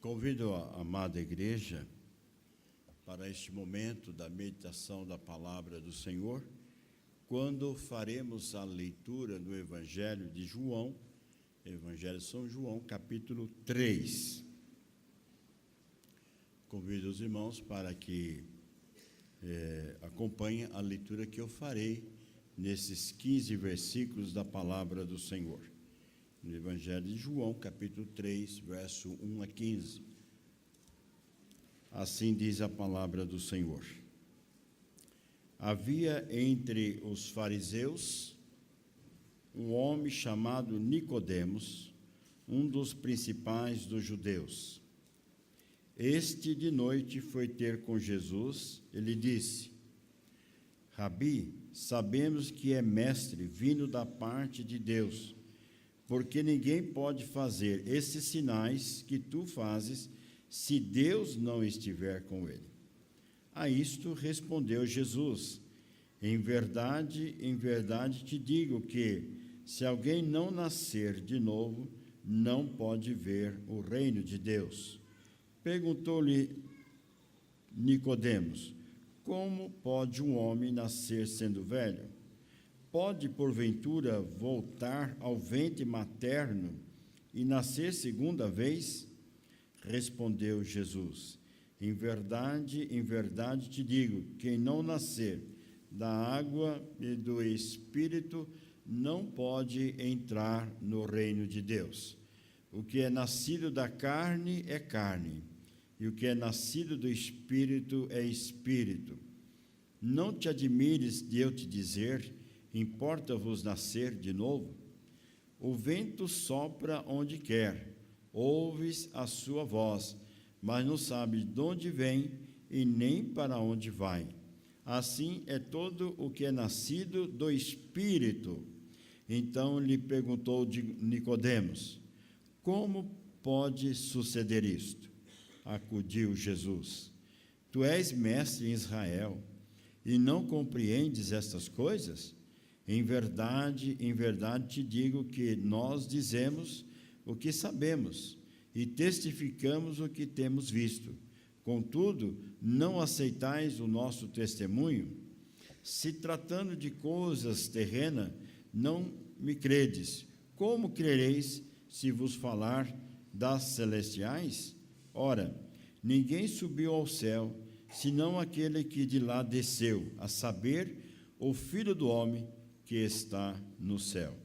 Convido a amada igreja para este momento da meditação da palavra do Senhor, quando faremos a leitura do Evangelho de João, Evangelho de São João, capítulo 3. Convido os irmãos para que acompanhem a leitura que eu farei nesses 15 versículos da palavra do Senhor. No Evangelho de João, capítulo 3, verso 1 a 15. Assim diz a palavra do Senhor. Havia entre os fariseus um homem chamado Nicodemos, um dos principais dos judeus. Este de noite foi ter com Jesus e lhe disse: Rabi, sabemos que é mestre vindo da parte de Deus, porque ninguém pode fazer esses sinais que tu fazes se Deus não estiver com ele. A isto respondeu Jesus: em verdade te digo que, se alguém não nascer de novo, não pode ver o reino de Deus. Perguntou-lhe Nicodemos: como pode um homem nascer sendo velho? Pode, porventura, voltar ao ventre materno e nascer segunda vez? Respondeu Jesus: em verdade te digo, quem não nascer da água e do Espírito não pode entrar no reino de Deus. O que é nascido da carne é carne, e o que é nascido do Espírito é Espírito. Não te admires de eu te dizer: importa-vos nascer de novo? O vento sopra onde quer, ouves a sua voz, mas não sabes de onde vem e nem para onde vai. Assim é todo o que é nascido do Espírito. Então lhe perguntou Nicodemos: como pode suceder isto? Acudiu Jesus: tu és mestre em Israel e não compreendes estas coisas? Em verdade te digo que nós dizemos o que sabemos e testificamos o que temos visto. Contudo, não aceitais o nosso testemunho? Se tratando de coisas terrenas, não me credes. Como crereis se vos falar das celestiais? Ora, ninguém subiu ao céu, senão aquele que de lá desceu, a saber, o Filho do homem que está no céu.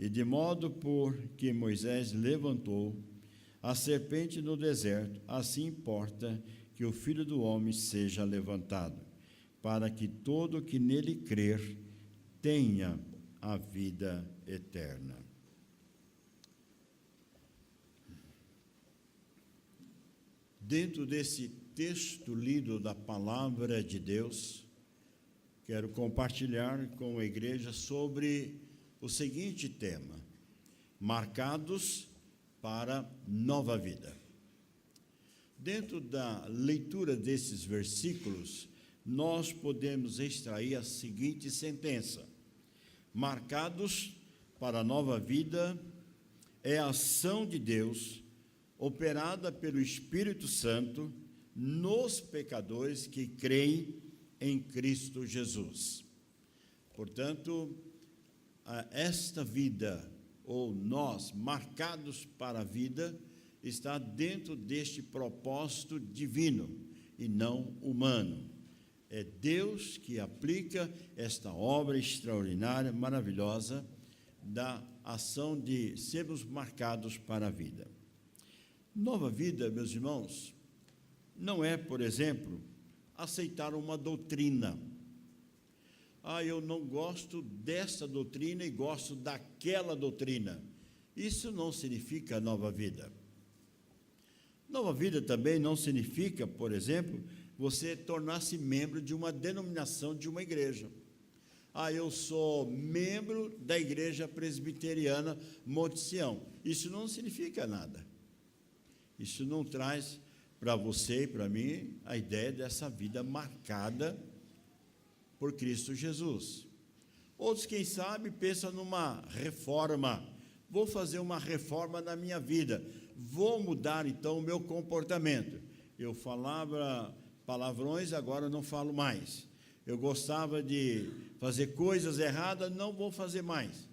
E de modo por que Moisés levantou a serpente no deserto, assim importa que o Filho do homem seja levantado, para que todo que nele crer tenha a vida eterna. Dentro desse texto lido da palavra de Deus, quero compartilhar com a igreja sobre o seguinte tema: marcados para nova vida. Dentro da leitura desses versículos, nós podemos extrair a seguinte sentença: marcados para nova vida é a ação de Deus operada pelo Espírito Santo nos pecadores que creem em Cristo Jesus. Portanto, esta vida, ou nós, marcados para a vida, está dentro deste propósito divino e não humano. É Deus que aplica esta obra extraordinária, maravilhosa, da ação de sermos marcados para a vida. Nova vida, meus irmãos, não é, por exemplo, aceitar uma doutrina. Eu não gosto dessa doutrina e gosto daquela doutrina. Isso não significa nova vida. Nova vida também não significa, por exemplo, você tornar-se membro de uma denominação, de uma igreja. Eu sou membro da Igreja Presbiteriana Monte Sião. Isso não significa nada. Isso não traz para você e para mim a ideia dessa vida marcada por Cristo Jesus. Outros, quem sabe, pensam numa reforma. Vou fazer uma reforma na minha vida. vou mudar então o meu comportamento. Eu falava palavrões, agora não falo mais. Eu gostava de fazer coisas erradas, não vou fazer mais.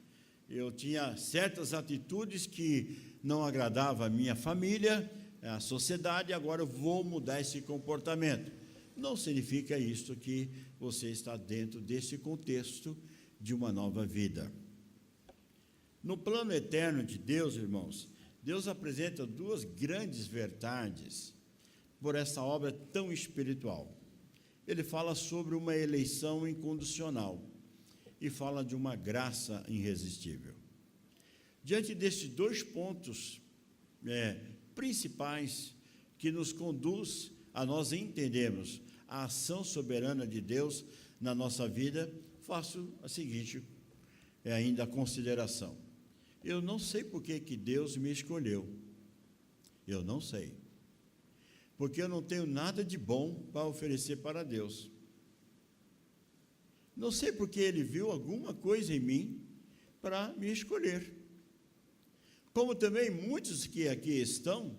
Eu tinha certas atitudes que não agradavam a minha família, a sociedade, agora eu vou mudar esse comportamento. Não significa isso que você está dentro desse contexto de uma nova vida. No plano eterno de Deus, irmãos, Deus apresenta duas grandes verdades por essa obra tão espiritual. Ele fala sobre uma eleição incondicional e fala de uma graça irresistível. Diante desses dois pontos principais que nos conduz a nós entendermos a ação soberana de Deus na nossa vida, faço a seguinte ainda consideração. Eu não sei por que Deus me escolheu. Eu não sei. Porque eu não tenho nada de bom para oferecer para Deus. Não sei porque Ele viu alguma coisa em mim para me escolher. Como também muitos que aqui estão,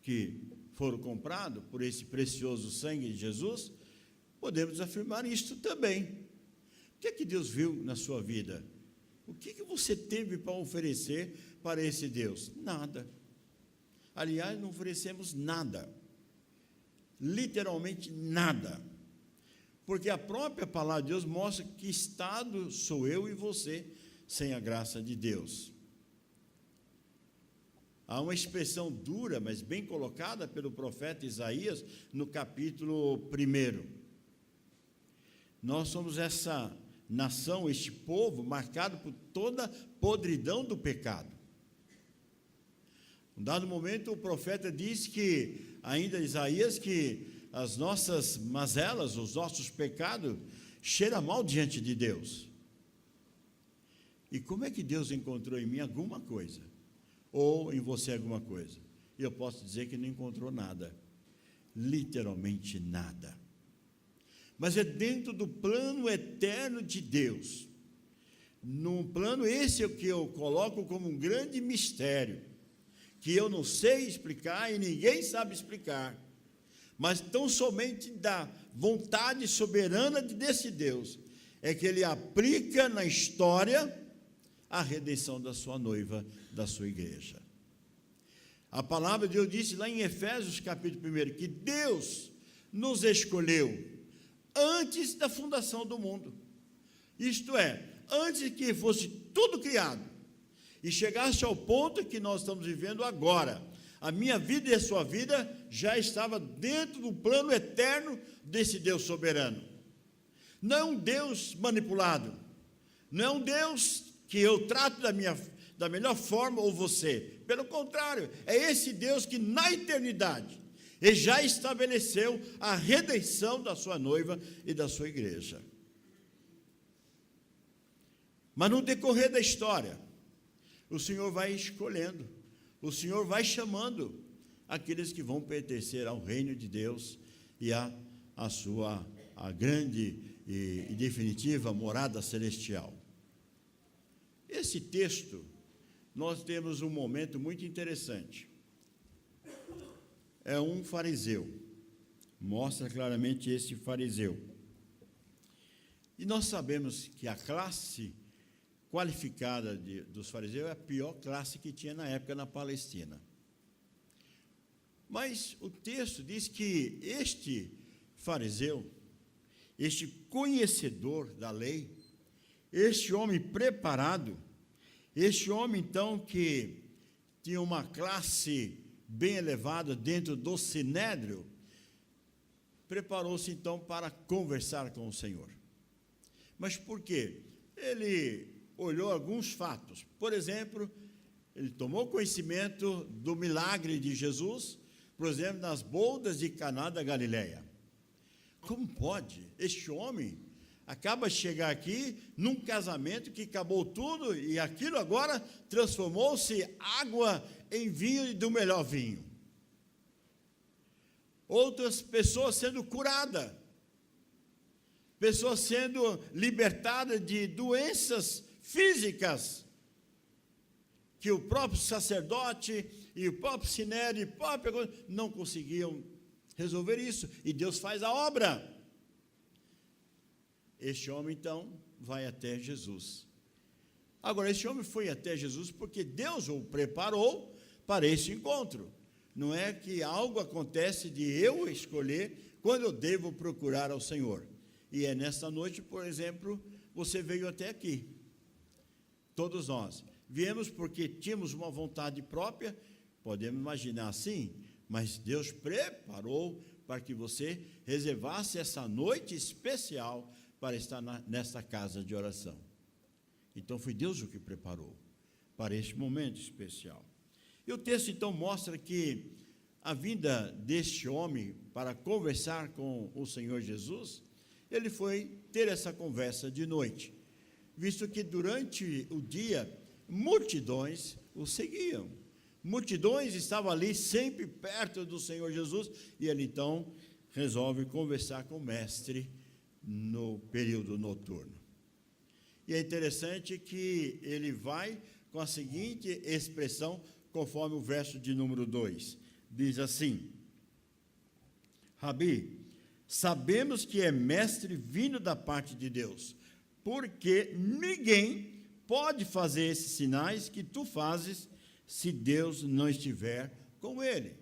que foram comprados por esse precioso sangue de Jesus, podemos afirmar isto também. O que é que Deus viu na sua vida? O que você teve para oferecer para esse Deus? Nada. Aliás, não oferecemos nada. Literalmente nada. Porque a própria palavra de Deus mostra que estado sou eu e você sem a graça de Deus. Há uma expressão dura, mas bem colocada pelo profeta Isaías no capítulo 1. Nós somos essa nação, este povo, marcado por toda a podridão do pecado. Em um dado momento, o profeta diz que, ainda Isaías, que as nossas mazelas, os nossos pecados, cheiram mal diante de Deus. E como é que Deus encontrou em mim alguma coisa? Ou em você alguma coisa? E eu posso dizer que não encontrou nada. Literalmente nada. Mas é dentro do plano eterno de Deus. Num plano esse que eu coloco como um grande mistério, que eu não sei explicar e ninguém sabe explicar, mas tão somente da vontade soberana desse Deus, é que Ele aplica na história a redenção da sua noiva, da sua igreja. A palavra de Deus disse lá em Efésios capítulo 1, que Deus nos escolheu antes da fundação do mundo. Isto é, antes que fosse tudo criado, e chegasse ao ponto que nós estamos vivendo agora. A minha vida e a sua vida já estava dentro do plano eterno desse Deus soberano. Não é um Deus manipulado, não é um Deus que eu trato da melhor forma ou você. Pelo contrário, é esse Deus que na eternidade Ele já estabeleceu a redenção da sua noiva e da sua igreja. Mas no decorrer da história, o Senhor vai escolhendo, o Senhor vai chamando aqueles que vão pertencer ao reino de Deus e a grande e definitiva morada celestial. Esse texto, nós temos um momento muito interessante. É um fariseu, mostra claramente esse fariseu. E nós sabemos que a classe qualificada dos fariseus é a pior classe que tinha na época na Palestina. Mas o texto diz que este fariseu, este conhecedor da lei, este homem preparado, este homem então que tinha uma classe bem elevada dentro do sinédrio, preparou-se então para conversar com o Senhor. Mas por quê? Ele olhou alguns fatos. Por exemplo, ele tomou conhecimento do milagre de Jesus, por exemplo, nas bodas de Caná da Galileia. Como pode? Este homem acaba de chegar aqui num casamento que acabou tudo e aquilo agora transformou-se água em vinho e do melhor vinho. Outras pessoas sendo curadas, pessoas sendo libertadas de doenças físicas, que o próprio sacerdote e o próprio Sinédrio, e o próprio, não conseguiam resolver isso, e Deus faz a obra. Este homem, então, vai até Jesus. Agora, esse homem foi até Jesus porque Deus o preparou para esse encontro. Não é que algo acontece de eu escolher quando eu devo procurar ao Senhor. E é nesta noite, por exemplo, você veio até aqui. Todos nós. Viemos porque tínhamos uma vontade própria, podemos imaginar assim, mas Deus preparou para que você reservasse essa noite especial para estar nesta casa de oração. Então foi Deus o que preparou para este momento especial. E o texto então mostra que a vinda deste homem para conversar com o Senhor Jesus, ele foi ter essa conversa de noite, visto que durante o dia multidões o seguiam. Multidões estavam ali sempre perto do Senhor Jesus, e ele então resolve conversar com o mestre no período noturno. E é interessante que ele vai com a seguinte expressão, conforme o verso de número 2. Diz assim: Rabi, sabemos que é mestre vindo da parte de Deus, porque ninguém pode fazer esses sinais que tu fazes se Deus não estiver com ele.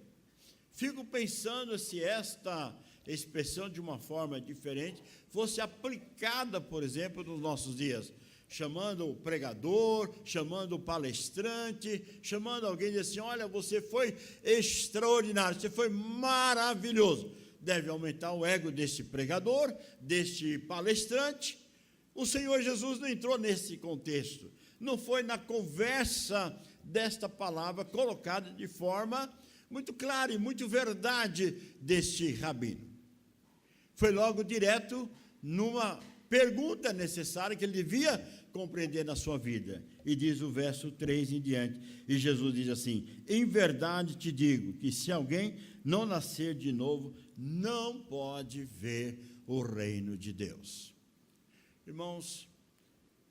Fico pensando se esta expressão, de uma forma diferente, fosse aplicada, por exemplo, nos nossos dias, chamando o pregador, chamando o palestrante, chamando alguém e diz assim: olha, você foi extraordinário, você foi maravilhoso. Deve aumentar o ego deste pregador, deste palestrante. O Senhor Jesus não entrou nesse contexto, não foi na conversa desta palavra colocada de forma muito clara e muito verdade deste rabino. Foi logo direto numa pergunta necessária que ele devia compreender na sua vida. E diz o verso 3 em diante, e Jesus diz assim: em verdade te digo que se alguém não nascer de novo, não pode ver o reino de Deus. Irmãos,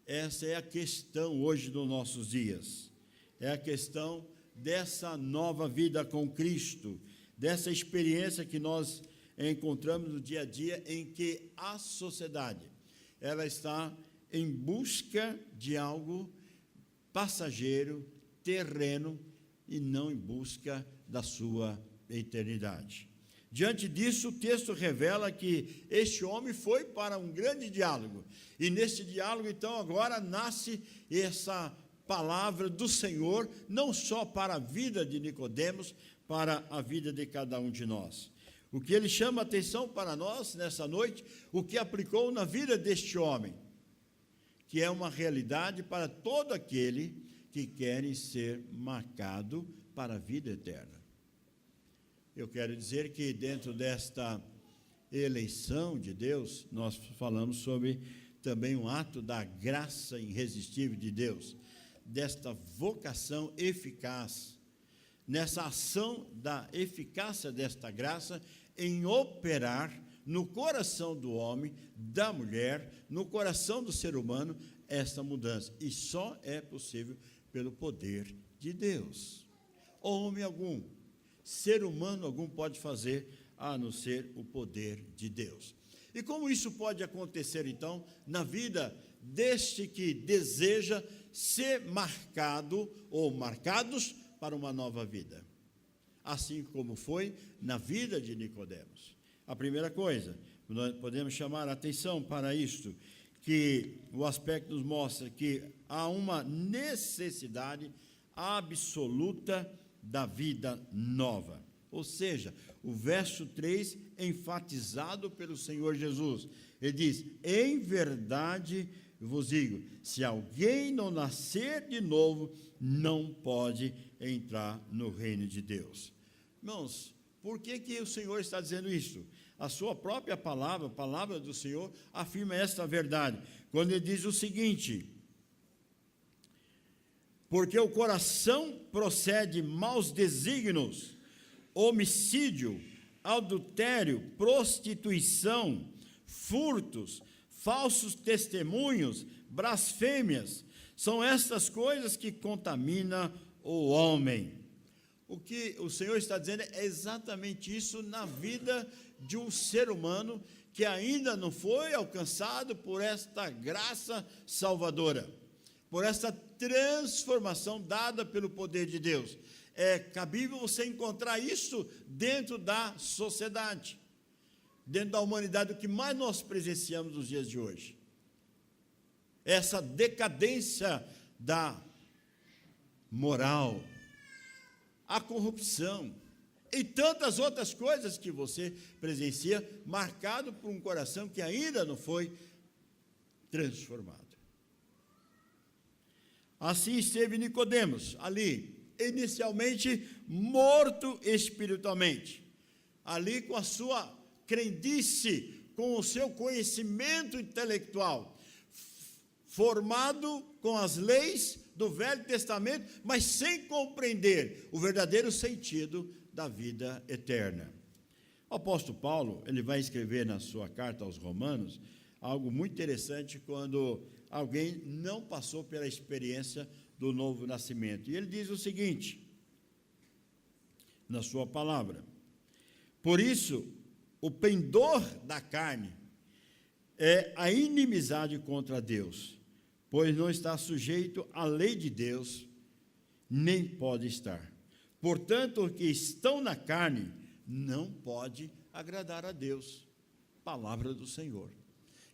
essa é a questão hoje dos nossos dias. É a questão dessa nova vida com Cristo, dessa experiência que nós encontramos no dia a dia, em que a sociedade, ela está em busca de algo passageiro, terreno, e não em busca da sua eternidade. Diante disso, o texto revela que este homem foi para um grande diálogo, e nesse diálogo, então, agora nasce essa palavra do Senhor, não só para a vida de Nicodemos, para a vida de cada um de nós. O que ele chama a atenção para nós nessa noite, o que aplicou na vida deste homem, que é uma realidade para todo aquele que quer ser marcado para a vida eterna. Eu quero dizer que dentro desta eleição de Deus, nós falamos sobre também um ato da graça irresistível de Deus, desta vocação eficaz, nessa ação da eficácia desta graça em operar no coração do homem, da mulher, no coração do ser humano, esta mudança. E só é possível pelo poder de Deus. Homem algum, ser humano algum pode fazer, a não ser o poder de Deus. E como isso pode acontecer, então, na vida deste que deseja ser marcado ou marcados para uma nova vida? Assim como foi na vida de Nicodemos. A primeira coisa, nós podemos chamar a atenção para isto, que o aspecto nos mostra que há uma necessidade absoluta da vida nova. Ou seja, o verso 3, enfatizado pelo Senhor Jesus, ele diz: em verdade vos digo, se alguém não nascer de novo, não pode entrar no reino de Deus. Irmãos, por que o Senhor está dizendo isso? A sua própria palavra, a palavra do Senhor, afirma esta verdade, quando ele diz o seguinte: porque o coração procede maus desígnios, homicídio, adultério, prostituição, furtos, falsos testemunhos, blasfêmias, são estas coisas que contaminam o homem. o que o Senhor está dizendo é exatamente isso na vida de um ser humano que ainda não foi alcançado por esta graça salvadora, por esta transformação dada pelo poder de Deus. É cabível você encontrar isso dentro da sociedade, dentro da humanidade, o que mais nós presenciamos nos dias de hoje. Essa decadência da moral, a corrupção e tantas outras coisas que você presencia, marcado por um coração que ainda não foi transformado. Assim esteve Nicodemos, ali, inicialmente morto espiritualmente, ali com a sua crendice, com o seu conhecimento intelectual, formado com as leis do Velho Testamento, mas sem compreender o verdadeiro sentido da vida eterna. O apóstolo Paulo, ele vai escrever na sua carta aos Romanos, algo muito interessante quando alguém não passou pela experiência do novo nascimento. E ele diz o seguinte, na sua palavra: por isso, o pendor da carne é a inimizade contra Deus, pois não está sujeito à lei de Deus, nem pode estar. Portanto, os que estão na carne não pode agradar a Deus. Palavra do Senhor.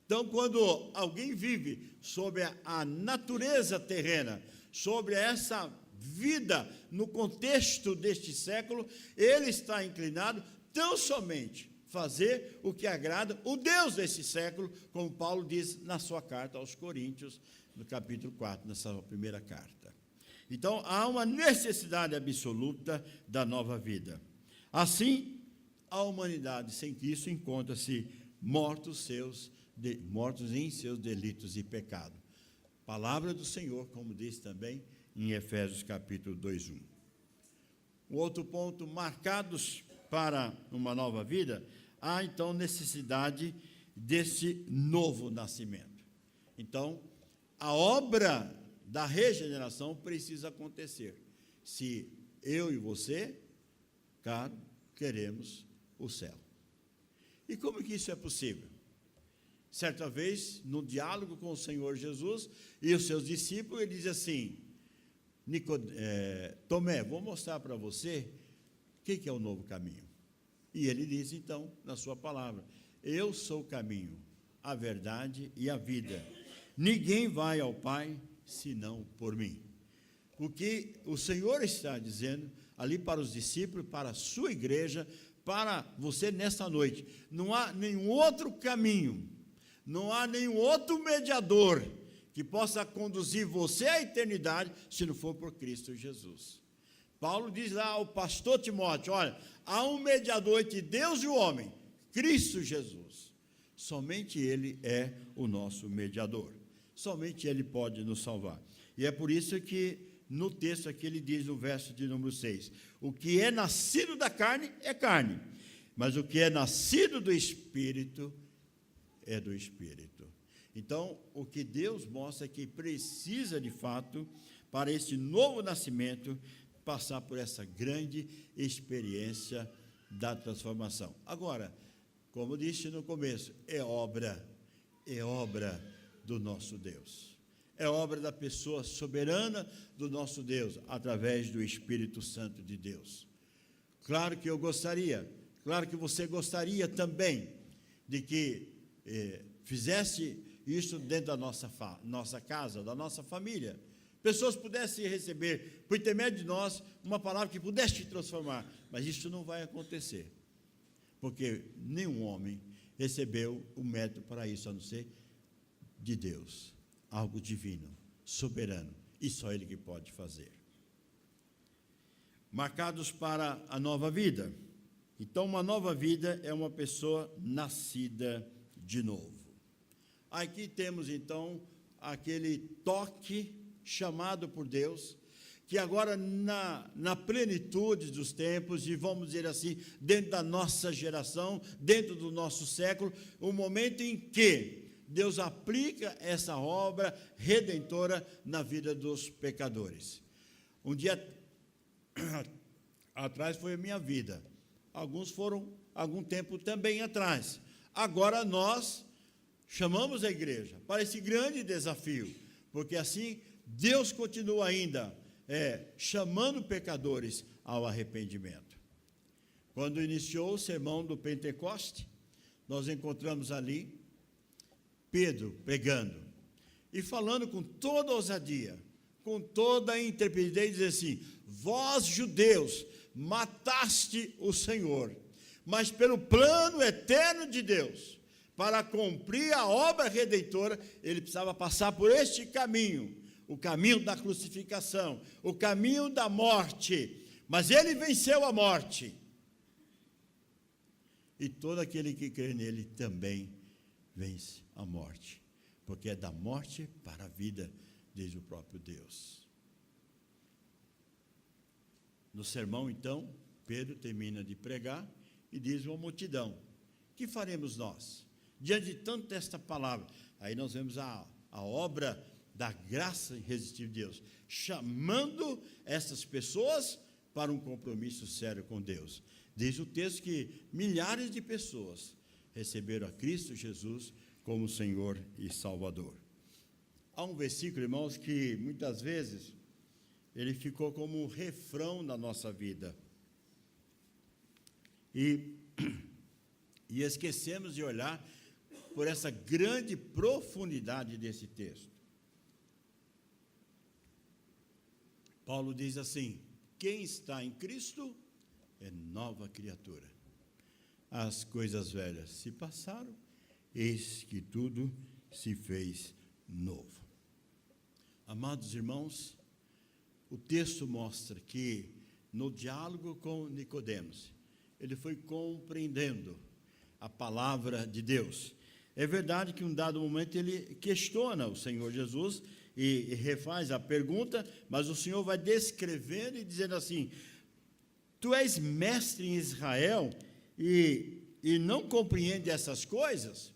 Então, quando alguém vive sobre a natureza terrena, sobre essa vida no contexto deste século, ele está inclinado tão somente fazer o que agrada o Deus desse século, como Paulo diz na sua carta aos Coríntios, no capítulo 4, nessa primeira carta. Então, há uma necessidade absoluta da nova vida. Assim, a humanidade sem Cristo encontra-se mortos em seus delitos e pecados. Palavra do Senhor, como diz também em Efésios capítulo 2:1. Um outro ponto, marcados para uma nova vida, há então necessidade desse novo nascimento. Então, a obra da regeneração precisa acontecer, se eu e você, caro, queremos o céu. E como que isso é possível? Certa vez, no diálogo com o Senhor Jesus e os seus discípulos, ele diz assim: Tomé, vou mostrar para você o que é o novo caminho. E ele diz então, na sua palavra: eu sou o caminho, a verdade e a vida. Ninguém vai ao Pai senão por mim. O que o Senhor está dizendo ali para os discípulos, para a sua igreja, para você nesta noite: não há nenhum outro caminho, não há nenhum outro mediador que possa conduzir você à eternidade, se não for por Cristo Jesus. Paulo diz lá ao pastor Timóteo: olha, há um mediador entre Deus e o homem, Cristo Jesus. Somente Ele é o nosso mediador. Somente Ele pode nos salvar. E é por isso que no texto aqui ele diz no verso de número 6, o que é nascido da carne é carne, mas o que é nascido do Espírito é do Espírito. Então, o que Deus mostra é que precisa de fato, para esse novo nascimento, passar por essa grande experiência da transformação. Agora, como disse no começo, é obra do nosso Deus. É obra da pessoa soberana do nosso Deus, através do Espírito Santo de Deus. Claro que eu gostaria, claro que você gostaria também de que fizesse isso dentro da nossa casa, da nossa família. Pessoas pudessem receber, por intermédio de nós, uma palavra que pudesse te transformar. Mas isso não vai acontecer, porque nenhum homem recebeu o método para isso, a não ser de Deus, algo divino, soberano, e só Ele que pode fazer. Marcados para a nova vida. Então, uma nova vida é uma pessoa nascida de novo. Aqui temos, então, aquele toque chamado por Deus, que agora, na plenitude dos tempos, e vamos dizer assim, dentro da nossa geração, dentro do nosso século, o momento em que Deus aplica essa obra redentora na vida dos pecadores. Um dia atrás foi a minha vida. Alguns foram algum tempo também atrás. Agora nós chamamos a igreja para esse grande desafio, porque assim Deus continua ainda chamando pecadores ao arrependimento. Quando iniciou o sermão do Pentecoste, nós encontramos ali Pedro pregando e falando com toda ousadia, com toda a intrepidez, dizendo assim: vós judeus mataste o Senhor, mas pelo plano eterno de Deus, para cumprir a obra redentora, ele precisava passar por este caminho, o caminho da crucificação, o caminho da morte, mas ele venceu a morte. E todo aquele que crê nele também vence a morte, porque é da morte para a vida, diz o próprio Deus. No sermão, então, Pedro termina de pregar e diz uma multidão: que faremos nós? Diante de tanta esta palavra, aí nós vemos a obra da graça irresistível de Deus, chamando essas pessoas para um compromisso sério com Deus. Diz o texto que milhares de pessoas receberam a Cristo Jesus como Senhor e Salvador. Há um versículo, irmãos, que muitas vezes ele ficou como um refrão na nossa vida. E esquecemos de olhar por essa grande profundidade desse texto. Paulo diz assim: quem está em Cristo é nova criatura. As coisas velhas se passaram, eis que tudo se fez novo. Amados irmãos, o texto mostra que no diálogo com Nicodemos, ele foi compreendendo a palavra de Deus. É verdade que em um dado momento ele questiona o Senhor Jesus e refaz a pergunta, mas o Senhor vai descrevendo e dizendo assim: tu és mestre em Israel e não compreende essas coisas?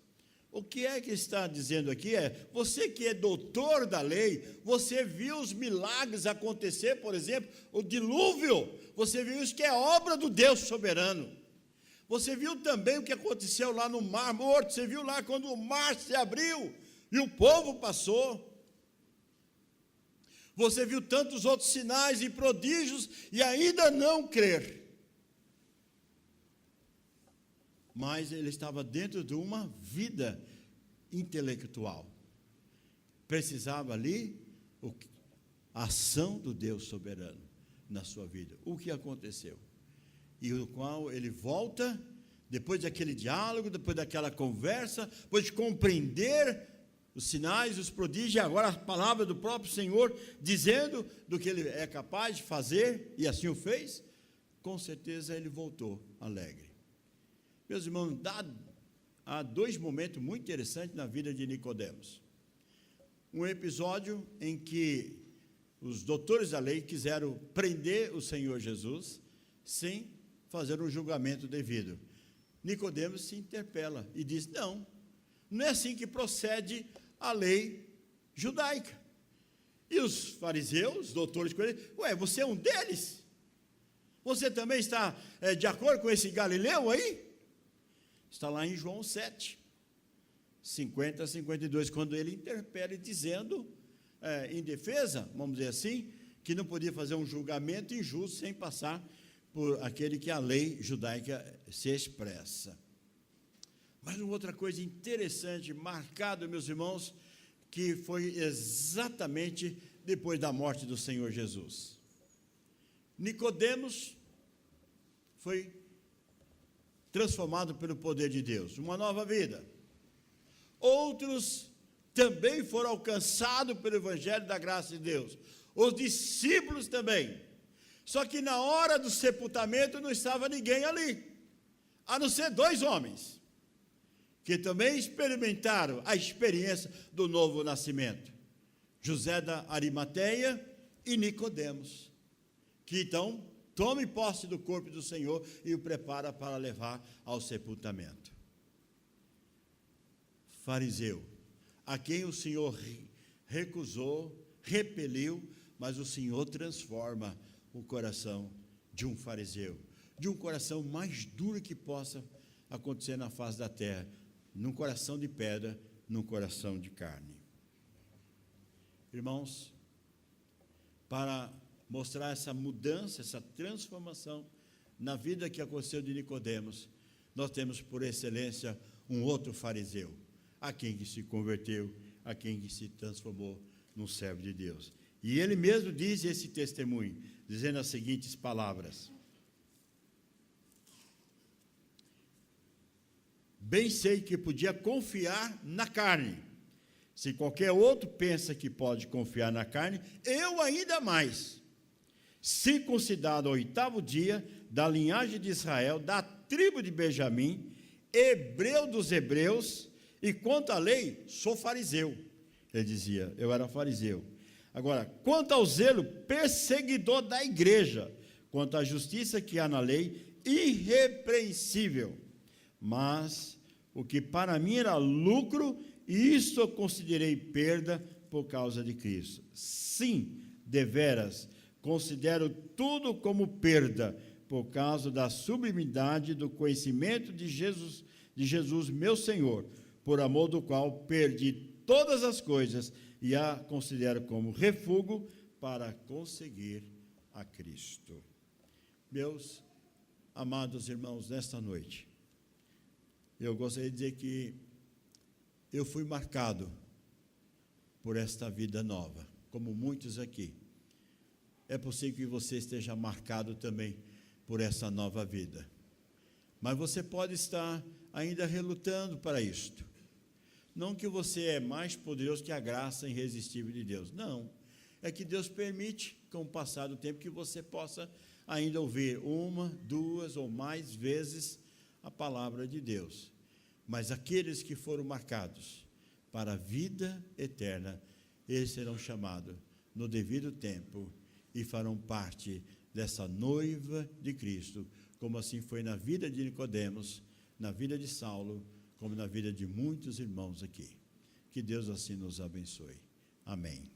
O que é que está dizendo aqui você que é doutor da lei, você viu os milagres acontecer, por exemplo, o dilúvio, você viu isso que é obra do Deus soberano. Você viu também o que aconteceu lá no Mar Morto, você viu lá quando o mar se abriu e o povo passou. Você viu tantos outros sinais e prodígios e ainda não crer. Mas ele estava dentro de uma vida intelectual. Precisava ali a ação do Deus soberano na sua vida. O que aconteceu? E o qual ele volta, depois daquele diálogo, depois daquela conversa, depois de compreender os sinais, os prodígios, e agora a palavra do próprio Senhor, dizendo do que ele é capaz de fazer, e assim o fez, com certeza ele voltou alegre. Meus irmãos, há dois momentos muito interessantes na vida de Nicodemos. Um episódio em que os doutores da lei quiseram prender o Senhor Jesus sem fazer um julgamento devido. Nicodemos se interpela e diz: não é assim que procede a lei judaica. E os fariseus, os doutores com ele: você é um deles? Você também está de acordo com esse Galileu aí? Está lá em João 7, 50 a 52, quando ele interpela dizendo, em defesa, vamos dizer assim, que não podia fazer um julgamento injusto sem passar por aquele que a lei judaica se expressa. Mas uma outra coisa interessante, marcada, meus irmãos, que foi exatamente depois da morte do Senhor Jesus. Nicodemos foi transformado pelo poder de Deus, uma nova vida. Outros também foram alcançados pelo evangelho da graça de Deus, os discípulos também. Só que na hora do sepultamento não estava ninguém ali, a não ser dois homens, que também experimentaram a experiência do novo nascimento: José da Arimateia e Nicodemos, que então tome posse do corpo do Senhor e o prepara para levar ao sepultamento. Fariseu, a quem o Senhor recusou, repeliu, mas o Senhor transforma o coração de um fariseu, de um coração mais duro que possa acontecer na face da terra, num coração de pedra, num coração de carne. Irmãos, para mostrar essa mudança, essa transformação na vida que aconteceu de Nicodemos, nós temos por excelência um outro fariseu, a quem que se converteu, a quem que se transformou num servo de Deus. E ele mesmo diz esse testemunho, dizendo as seguintes palavras: bem sei que podia confiar na carne. Se qualquer outro pensa que pode confiar na carne, eu ainda mais. Circuncidado ao 8º dia, da linhagem de Israel, da tribo de Benjamim, hebreu dos hebreus, e quanto à lei, sou fariseu. Ele dizia, eu era fariseu. Agora, quanto ao zelo, perseguidor da igreja, quanto à justiça que há na lei, irrepreensível. Mas o que para mim era lucro, isso eu considerei perda por causa de Cristo. Sim, deveras, considero tudo como perda, por causa da sublimidade do conhecimento de Jesus, meu Senhor, por amor do qual perdi todas as coisas e a considero como refúgio para conseguir a Cristo. Meus amados irmãos, nesta noite, eu gostaria de dizer que eu fui marcado por esta vida nova, como muitos aqui. É possível que você esteja marcado também por essa nova vida. Mas você pode estar ainda relutando para isto. Não que você é mais poderoso que a graça irresistível de Deus. Não. É que Deus permite, com o passar do tempo, que você possa ainda ouvir uma, duas ou mais vezes a palavra de Deus. Mas aqueles que foram marcados para a vida eterna, eles serão chamados no devido tempo e farão parte dessa noiva de Cristo, como assim foi na vida de Nicodemos, na vida de Saulo, como na vida de muitos irmãos aqui. Que Deus assim nos abençoe. Amém.